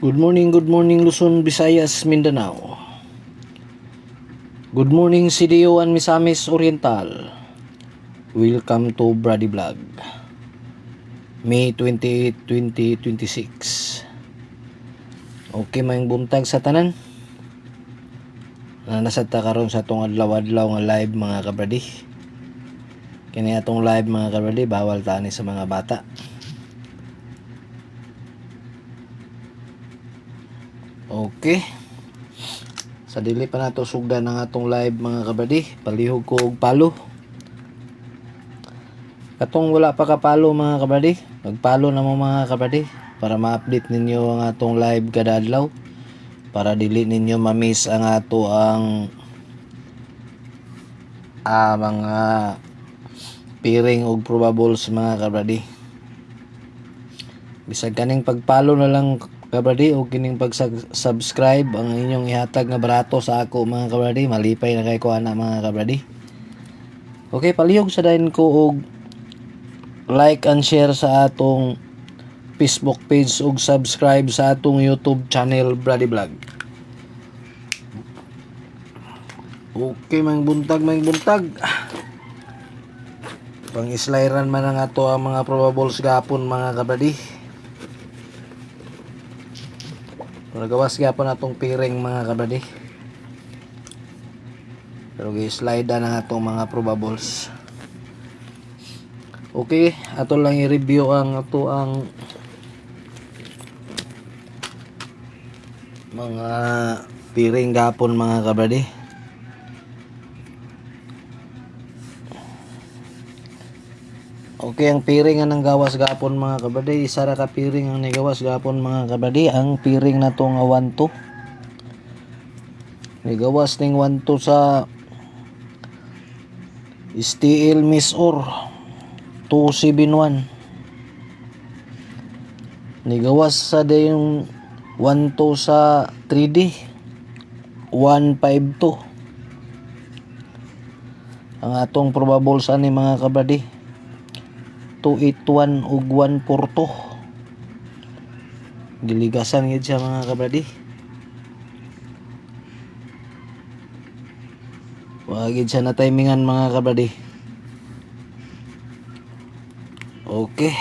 Good morning Luzon, Visayas, Mindanao. Good morning CDO and Misamis Oriental. Welcome to Brady Vlog. May 28, 2026. Okay, mayong buntag sa tanan. Nasad ta karon sa atong adlaw-adlaw nga live mga kabradi. Kini atong live mga kabradi, bawal tani sa mga bata. Okay. Sa dili pa nato sugdan ang atong live mga kabradi, palihog ko og palo. Katong wala pa ka palo mga kabradi, magpalo na mo mga kabradi para ma-update ninyo ang atong live kada adlaw. Para dili ninyo ma-miss ang ato ang mga piring og probables mga kabradi. Bisag kaning pagpalo na lang kabradi o kining pag-subscribe ang inyong ihatag nga barato sa ako mga kabradi, malipay na kay ko ana mga kabradi. Okay, palihog sa dayon ko og like and share sa atong Facebook page ug subscribe sa atong YouTube channel Brady Vlog. Okay, mang buntag. Pang-islairan man ang ato ang mga probables gapon mga kabradi. Nagawas gapon atong piring mga kabradi. Pero gi-slide na atong mga probables. Okay, ato lang i-review ang ato ang mga piring gapon mga kabradi. Okay, ang piring nga nang gawas gapon mga kabradi, isa ra ka piring ang nigawas gapon mga kabradi, ang piring na to nga 1-2. Nigawas ning 1-2 sa Steel Misor 271. Nigawas sa yung 1-2 sa 3D 152. Ang atong probables ani mga kabradi 281 ug 142. Diligasan gid siya mga kabradi. Wa gid siya na timingan mga kabradi. Okay.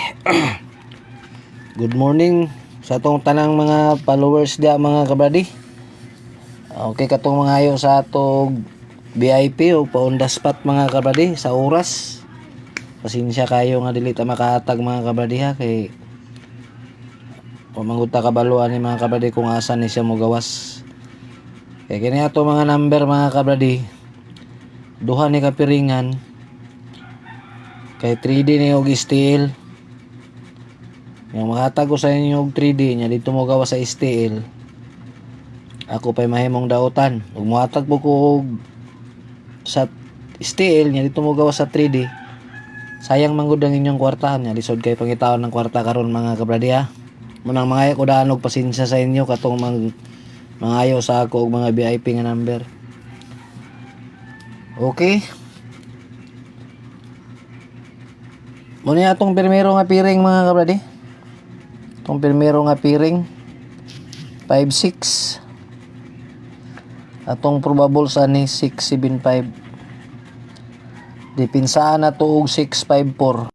Good morning sa atong tanang mga followers dia mga kabradi. Okay, katong mga ayo sa atong VIP o pa-on the spot mga kabradi sa oras. Pasensya kayo nga dili ta makahatag mga kabradi ha, kay manggod ta kabaluan ni mga kabradi kung asa ni siya mo gawas. Kay kini ato mga number mga kabradi, duha ni kapiringan kay 3D ni og steel. Yung makahatag ko sa inyo og 3D nya dito mo gawas sa steel, ako pay mahimong dautan. Ug mohatag po ko og sa steel nya dito mo gawas sa 3D, sayang manggod ang inyong kwartahan nya, lisod kay pangitaon ng kwarta karon mga kabradi ha. Munang mga ko daan og pasensya sa inyo katong mga ayo sa ako og mga VIP nga number. Okay. Muna atong primero nga piring mga kabradi. Itong primero nga piring 5-6. Atong probables ani 675. Dipinsaan na to og 654.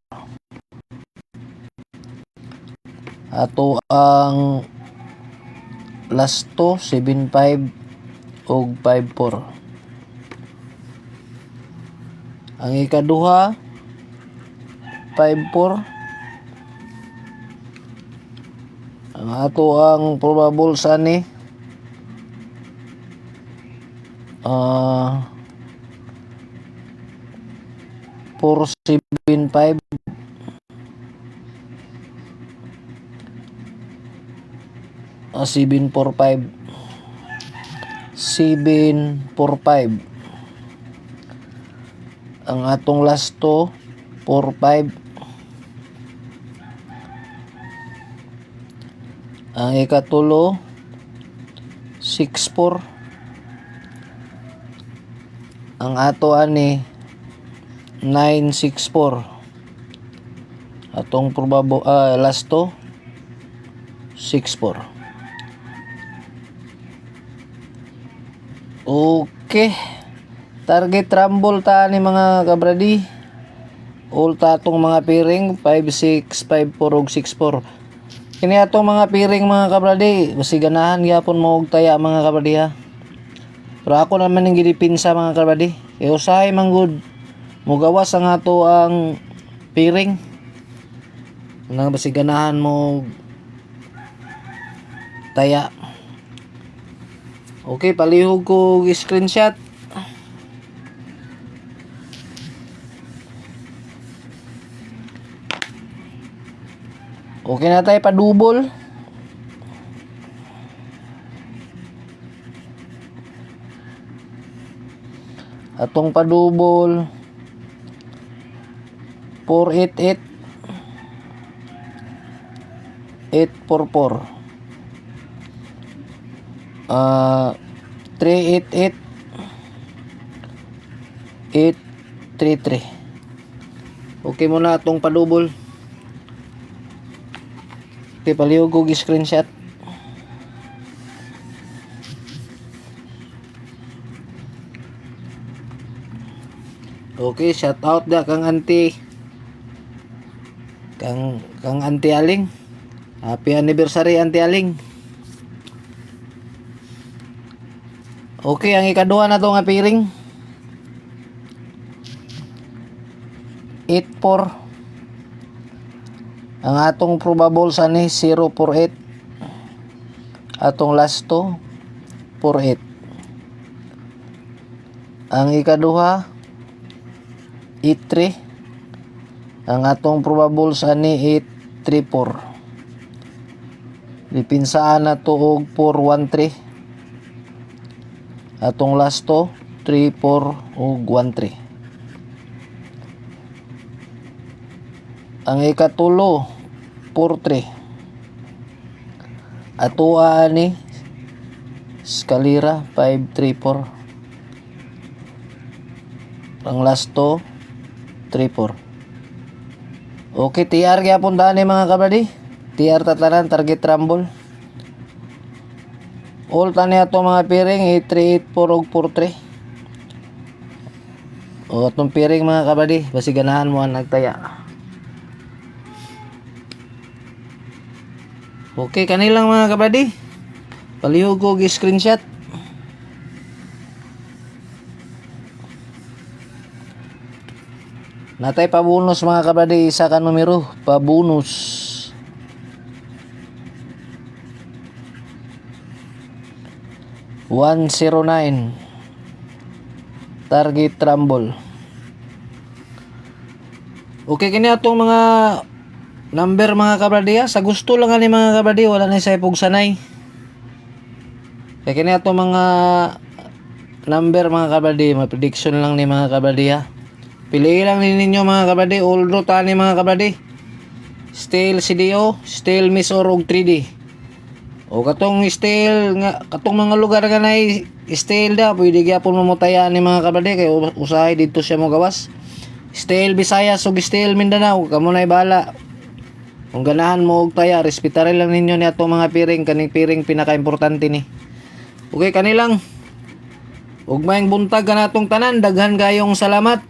Ato ang last to 75 og 54. Ang ikaduha 54. Ang ato ang probables ani 475. 745. 745. Ang atong last to 45. Ang ikatulo 64. Ang ato ani 964. Atong probable last to 64. Okay. Target rumble ta ni mga kabradi. All ta atong mga piring 5-6, 5-4 ug 6-4. Kini atong mga piring mga kabradi, basi ganahan gyapon mo og taya mga kabradi ha. Pero ako naman ang gidipinsa mga kabradi. E usahay man gud mugawas ang ato ang piring. Nang basi ganahan mo og taya. Okay, palihog ko og screenshot. Okay na tayo pa-double. Atong pa-double 488 844 388 833. Okay muna atong pa-double. Okay, palihog ko screenshot. Okay, shout out da kang auntie. Kang Auntie Aling. Happy anniversary Auntie Aling. Okay, ang ikaduha na to nga piring. 84. Ang atong probable sa ni 048. Atong last to 48. Ang ikaduha 83. Ang atong probable sa ni 834. Dipinsaan na to og 413. Atong last to 34 ug 13. Ang ikatulo 43. Atoa ni Scalera 534. Ang last to 34. Okay, TR gyapon daan ni mga kabradi. TR tatlanan target rumble. All tani ato mga piring 8384 ug 43. O atong piring mga kabradi, basi ganahan mo ang nagtaya. Okay, kanilang mga kabradi. Palihog ko og screenshot. Natay pabonus mga kabradi, isa ka numero, pabonus. $109 target rumble. Okay, kini atong mga number mga kabradi ha. Sa gusto lang ani mga kabradi, wala na sa ipog sanay. Kaya kini atong mga number mga kabradi, may prediction lang ni mga kabradi ha. Piliin lang ninyo mga kabradi, all draw ta ni mga kabradi. Style CDO, style Miss or 3D. O katong style nga, katong mga lugar nga na style da, pwede gyapon mamutaya ni mga kabradi kay usahay dito siya mo gawas. Style Visayas ug style Mindanao, kamo nay bala. Kung ganahan mo og taya, respetarin lang ninyo ni atong mga piring, kaning piring pinaka-importante ni. Okay, kanilang ug maayong buntag kanatong tanan, daghan kayong salamat.